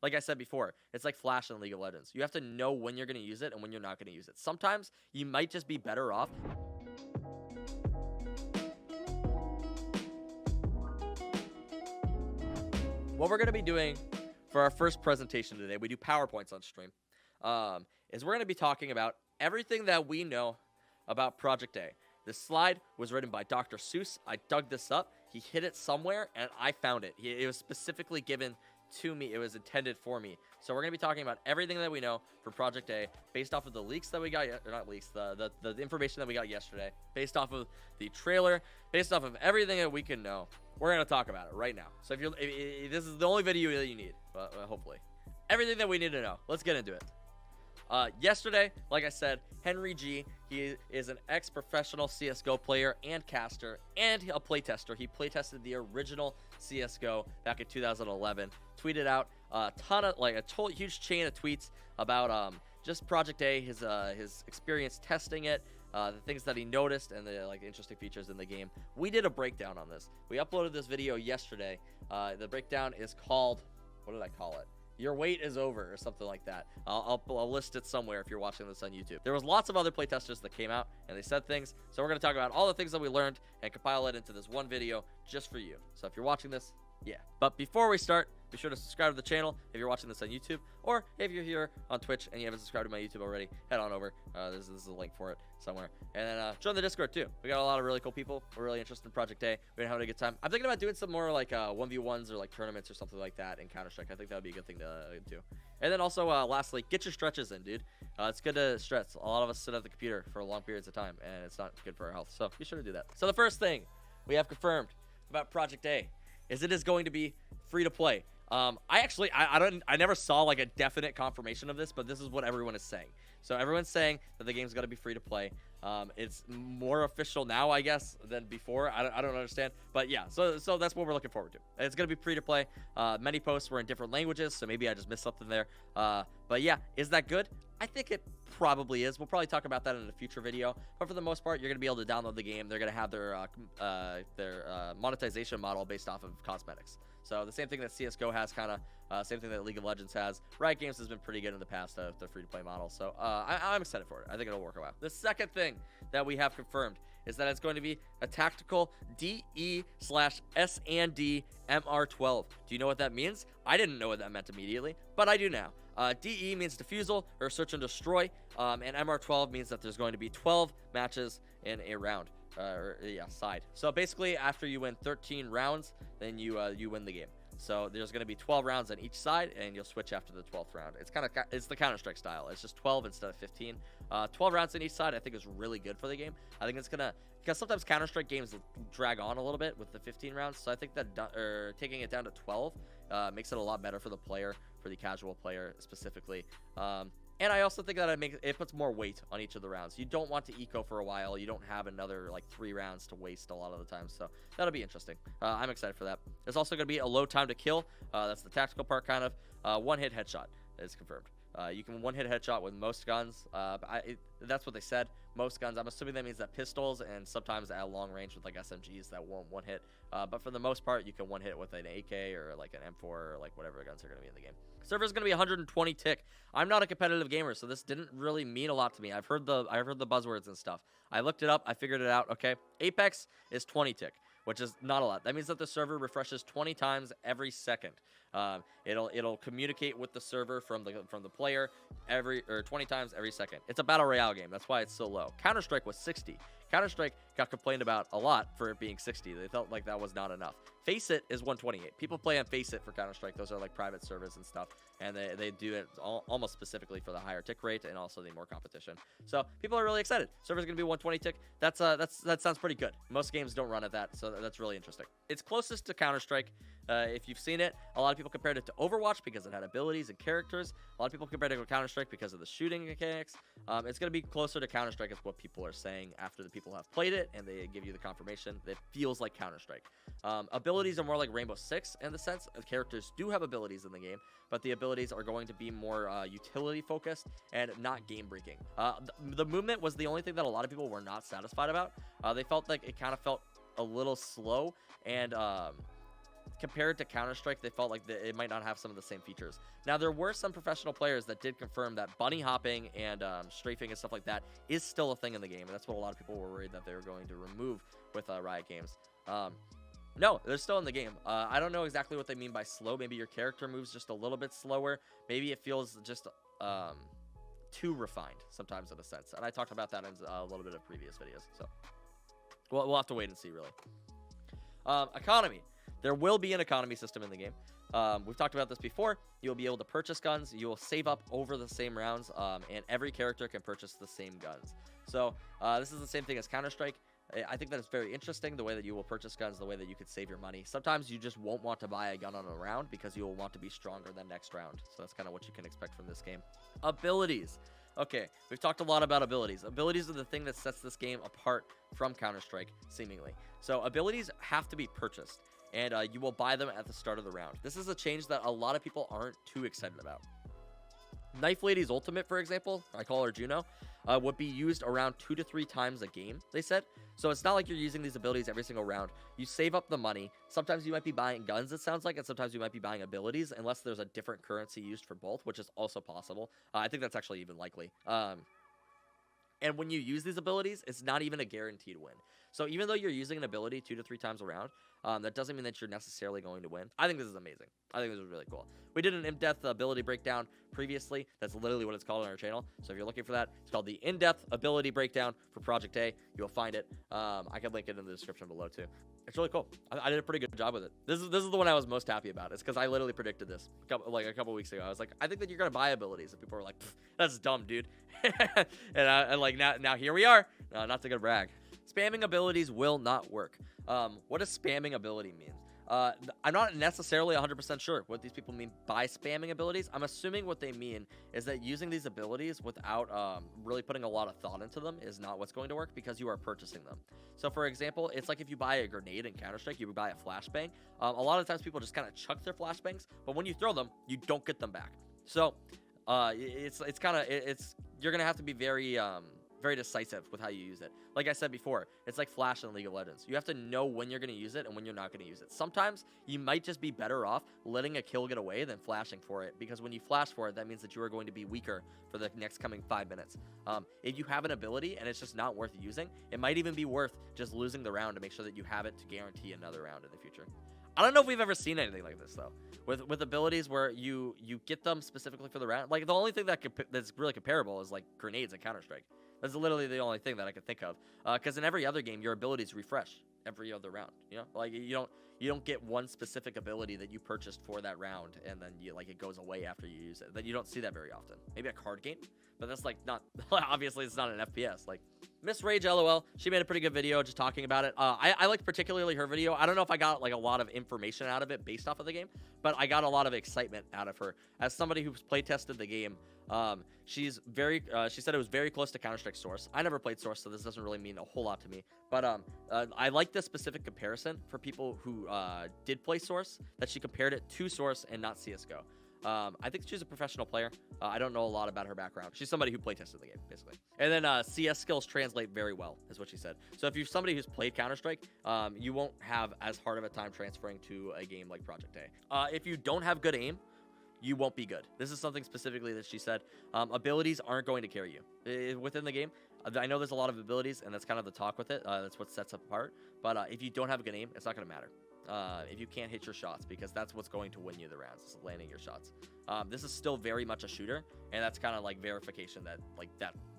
like I said before, it's like Flash in League of Legends. You have to know when you're going to use it and when you're not going to use it. Sometimes you might just be better off. What we're going to be doing for our first presentation today, we do PowerPoints on stream, is we're going to be talking about everything that we know about Project A. This slide was written by Dr. Seuss. I dug this up. He hid it somewhere, and I found it. It was specifically given to me. It was intended for me. So we're going to be talking about everything that we know for Project A based off of the leaks that we got, or not leaks, the information that we got yesterday, based off of the trailer, based off of everything that we can know. We're going to talk about it right now. So if this is the only video that you need, hopefully. Everything that we need to know. Let's get into it. Yesterday, like I said, Henry G, he is an ex-professional CSGO player and caster and a playtester. He playtested the original CSGO back in 2011. Tweeted out a ton of, like, a huge chain of tweets about just Project A, his experience testing it, the things that he noticed, and the interesting features in the game. We did a breakdown on this. We uploaded this video yesterday. The breakdown is called, what did I call it? Your wait is over, or something like that. I'll list it somewhere if you're watching this on YouTube. There was lots of other playtesters that came out and they said things, so we're going to talk about all the things that we learned and compile it into this one video just for you. So if you're watching this, yeah. But before we start, be sure to subscribe to the channel if you're watching this on YouTube, or if you're here on Twitch and you haven't subscribed to my YouTube already, head on over. This is a link for it somewhere. And then join the Discord too. We got a lot of really cool people. We're really interested in Project A. We're having a good time. I'm thinking about doing some more like 1v1s or like tournaments or something like that in Counter-Strike. I think that would be a good thing to do. And then also, lastly, get your stretches in, dude. It's good to stretch. A lot of us sit at the computer for long periods of time, and it's not good for our health. So be sure to do that. So the first thing we have confirmed about Project A is it is going to be free to play. I never saw like a definite confirmation of this, but this is what everyone is saying. So everyone's saying that the game's going to be free to play. It's more official now, I guess, than before. I don't understand, but yeah. So that's what we're looking forward to. It's going to be free to play. Many posts were in different languages, so maybe I just missed something there. But yeah, is that good? I think it probably is. We'll probably talk about that in a future video. But for the most part, you're going to be able to download the game. They're going to have their monetization model based off of cosmetics. So the same thing that CSGO has, kind of, same thing that League of Legends has. Riot Games has been pretty good in the past, the free-to-play model. So I'm excited for it. I think it'll work out. The second thing that we have confirmed is that it's going to be a tactical DE/S&D MR12. Do you know what that means? I didn't know what that meant immediately, but I do now. DE means defusal or search and destroy, and MR12 means that there's going to be 12 matches in a round. Side. So basically, after you win 13 rounds, then you win the game. So there's going to be 12 rounds on each side, and you'll switch after the 12th round. It's the Counter-Strike style. It's just 12 instead of 15. 12 rounds on each side, I think, is really good for the game. I think it's gonna, because sometimes Counter-Strike games drag on a little bit with the 15 rounds. So I think that taking it down to 12 makes it a lot better for the player, for the casual player specifically. And I also think that it puts more weight on each of the rounds. You don't want to eco for a while. You don't have another like 3 rounds to waste a lot of the time. So that'll be interesting. I'm excited for that. There's also going to be a low time to kill. That's the tactical part, kind of. One-hit headshot is confirmed. You can one-hit headshot with most guns. That's what they said. Most guns. I'm assuming that means that pistols and sometimes at long range with like SMGs that won't one hit. But for the most part, you can one hit with an AK or like an M4 or like whatever guns are going to be in the game. Server's going to be 120 tick. I'm not a competitive gamer, so this didn't really mean a lot to me. I've heard the buzzwords and stuff. I looked it up. I figured it out. Okay, Apex is 20 tick, which is not a lot. That means that the server refreshes 20 times every second. It'll communicate with the server from the player 20 times every second. It's a battle royale game. That's why it's so low. Counter-Strike was 60. Counter-Strike got complained about a lot for it being 60. They felt like that was not enough. Faceit is 128. People play on Faceit for Counter-Strike. Those are like private servers and stuff, and they do it almost specifically for the higher tick rate and also the more competition. So people are really excited. Server's gonna be 120 tick. That sounds pretty good. Most games don't run at that, so that's really interesting. It's closest to Counter-Strike. If you've seen it, a lot of people compared it to Overwatch because it had abilities and characters. A lot of people compared it to Counter-Strike because of the shooting mechanics. It's going to be closer to Counter-Strike is what people are saying after the people have played it, and they give you the confirmation. It feels like Counter-Strike. Abilities are more like Rainbow Six in the sense of characters do have abilities in the game, but the abilities are going to be more utility focused and not game breaking. The movement was the only thing that a lot of people were not satisfied about. They felt like it kind of felt a little slow, and compared to Counter-Strike, they felt like it might not have some of the same features. Now, there were some professional players that did confirm that bunny hopping and strafing and stuff like that is still a thing in the game, and that's what a lot of people were worried that they were going to remove with Riot Games. No, they're still in the game. I don't know exactly what they mean by slow. Maybe your character moves just a little bit slower. Maybe it feels just too refined sometimes in a sense. And I talked about that in a little bit of previous videos. So we'll have to wait and see, really. Economy. There will be an economy system in the game. We've talked about this before. You'll be able to purchase guns. You will save up over the same rounds, and every character can purchase the same guns. So this is the same thing as Counter-Strike. I think that it's very interesting, the way that you will purchase guns, the way that you could save your money. Sometimes you just won't want to buy a gun on a round because you will want to be stronger than next round. So that's kind of what you can expect from this game. Abilities. Okay, we've talked a lot about abilities. Abilities are the thing that sets this game apart from Counter-Strike, seemingly. So abilities have to be purchased, and you will buy them at the start of the round. This is a change that a lot of people aren't too excited about. Knife Lady's ultimate, for example, I call her Juno, would be used around 2 to 3 times a game, they said. So it's not like you're using these abilities every single round. You save up the money. Sometimes you might be buying guns, it sounds like, and sometimes you might be buying abilities, unless there's a different currency used for both, which is also possible. I think that's actually even likely. And when you use these abilities, it's not even a guaranteed win. So even though you're using an ability 2 to 3 times around, that doesn't mean that you're necessarily going to win. I think this is amazing. I think this is really cool. We did an in-depth ability breakdown previously. That's literally what it's called on our channel. So if you're looking for that, it's called the in-depth ability breakdown for Project A. You'll find it. I can link it in the description below too. It's really cool. I did a pretty good job with it. This is the one I was most happy about. It's because I literally predicted this a couple weeks ago. I was like, I think that you're gonna buy abilities, and people were like, "That's dumb, dude." and like now here we are. Not to go brag. Spamming abilities will not work. What does spamming ability mean? I'm not necessarily 100% sure what these people mean by spamming abilities. I'm assuming what they mean is that using these abilities without really putting a lot of thought into them is not what's going to work, because you are purchasing them. So for example, it's like if you buy a grenade in Counter-Strike, you buy a flashbang. A lot of times people just kind of chuck their flashbangs, but when you throw them, you don't get them back. So you're gonna have to be very decisive with how you use it. Like I said before, it's like Flash in League of Legends. You have to know when you're going to use it and when you're not going to use it. Sometimes you might just be better off letting a kill get away than flashing for it, because when you flash for it, that means that you are going to be weaker for the next coming 5 minutes. If you have an ability and it's just not worth using, it might even be worth just losing the round to make sure that you have it to guarantee another round in the future. I don't know if we've ever seen anything like this, though, with abilities where you get them specifically for the round. Like, the only thing that's really comparable is like grenades in Counter-Strike. That's literally the only thing that I could think of. Because in every other game, your abilities refresh every other round. You know, like you don't get one specific ability that you purchased for that round and then it goes away after you use it. Then you don't see that very often. Maybe a card game, but that's like not obviously it's not an FPS. Like Miss Rage LOL, she made a pretty good video just talking about it. I liked particularly her video. I don't know if I got like a lot of information out of it based off of the game, but I got a lot of excitement out of her. As somebody who's play tested the game, she said it was very close to Counter-Strike Source. I never played Source, so this doesn't really mean a whole lot to me. But I like this specific comparison for people who did play Source, that she compared it to Source and not CSGO. I think she's a professional player. I don't know a lot about her background. She's somebody who play tested the game, basically. And then CS skills translate very well, is what she said. So if you're somebody who's played Counter-Strike, you won't have as hard of a time transferring to a game like Project A. If you don't have good aim, you won't be good. This is something specifically that she said. Abilities aren't going to carry you within the game. I know there's a lot of abilities, and that's kind of the talk with it. That's what sets it apart. But if you don't have a good aim, it's not going to matter. If you can't hit your shots, because that's what's going to win you the rounds, is landing your shots. This is still very much a shooter, and that's kind of like verification that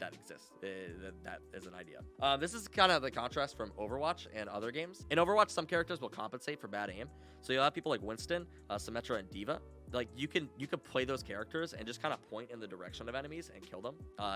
that exists. That is an idea. This is kind of the contrast from Overwatch and other games. In Overwatch, some characters will compensate for bad aim, so you'll have people like Winston, Symmetra, and D.Va. Like you can play those characters and just kind of point in the direction of enemies and kill them.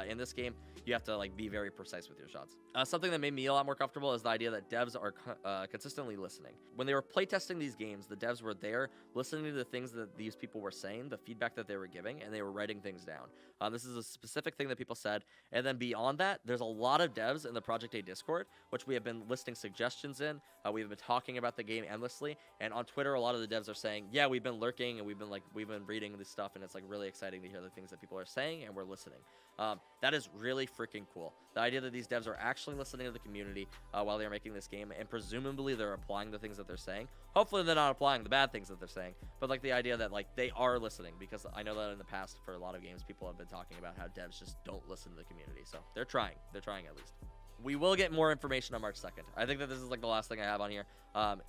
In this game, you have to like be very precise with your shots. Something that made me a lot more comfortable is the idea that devs are consistently listening. When they were playtesting these games, the devs were there listening to the things that these people were saying, the feedback that they were giving, and they were writing things down. This is a specific thing that people said. And then beyond that, there's a lot of devs in the Project A Discord, which we have been listing suggestions in. We've been talking about the game endlessly, and on Twitter, a lot of the devs are saying, yeah, we've been lurking and we've been like we've been reading this stuff, and it's like really exciting to hear the things that people are saying, and we're listening. That is really freaking cool. The idea that these devs are actually listening to the community while they're making this game, and presumably they're applying the things that they're saying. Hopefully they're not applying the bad things that they're saying, but like the idea that like they are listening, because I know that in the past for a lot of games, people have been talking about how devs just don't listen to the community. So they're trying at least. We will get more information on March 2nd. I think that this is like the last thing I have on here.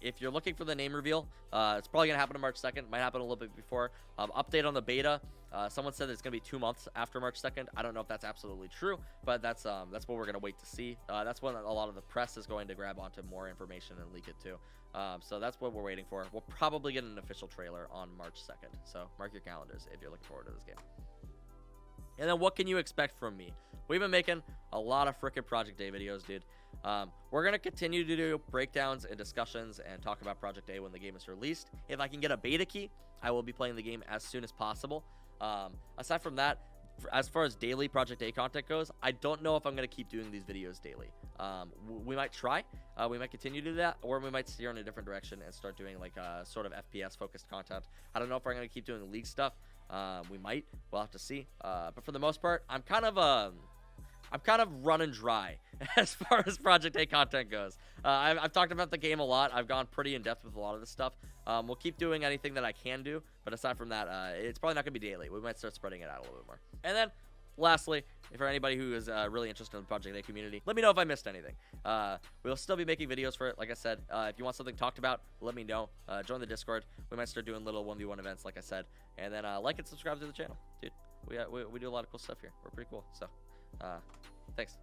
If you're looking for the name reveal, it's probably going to happen on March 2nd. Might happen a little bit before. Update on the beta. Someone said it's going to be 2 months after March 2nd. I don't know if that's absolutely true, but that's what we're going to wait to see. That's when a lot of the press is going to grab onto more information and leak it too. So that's what we're waiting for. We'll probably get an official trailer on March 2nd. So mark your calendars if you're looking forward to this game. And then what can you expect from me? We've been making a lot of freaking Project Day videos, dude. We're going to continue to do breakdowns and discussions and talk about Project Day when the game is released. If I can get a beta key, I will be playing the game as soon as possible. Aside from that, as far as daily Project Day content goes, I don't know if I'm going to keep doing these videos daily. We might try. We might continue to do that, or we might steer in a different direction and start doing like sort of FPS-focused content. I don't know if we're going to keep doing League stuff. We might. We'll have to see. But for the most part, I'm kind of running dry as far as Project A content goes. I've talked about the game a lot. I've gone pretty in depth with a lot of this stuff. We'll keep doing anything that I can do, but aside from that, it's probably not going to be daily. We might start spreading it out a little bit more. And then, lastly, for anybody who is really interested in the Project A community, let me know if I missed anything. We'll still be making videos for it, like I said. If you want something talked about, let me know. Join the Discord. We might start doing little 1v1 events, like I said. And then like and subscribe to the channel, dude. We do a lot of cool stuff here. We're pretty cool. So, thanks.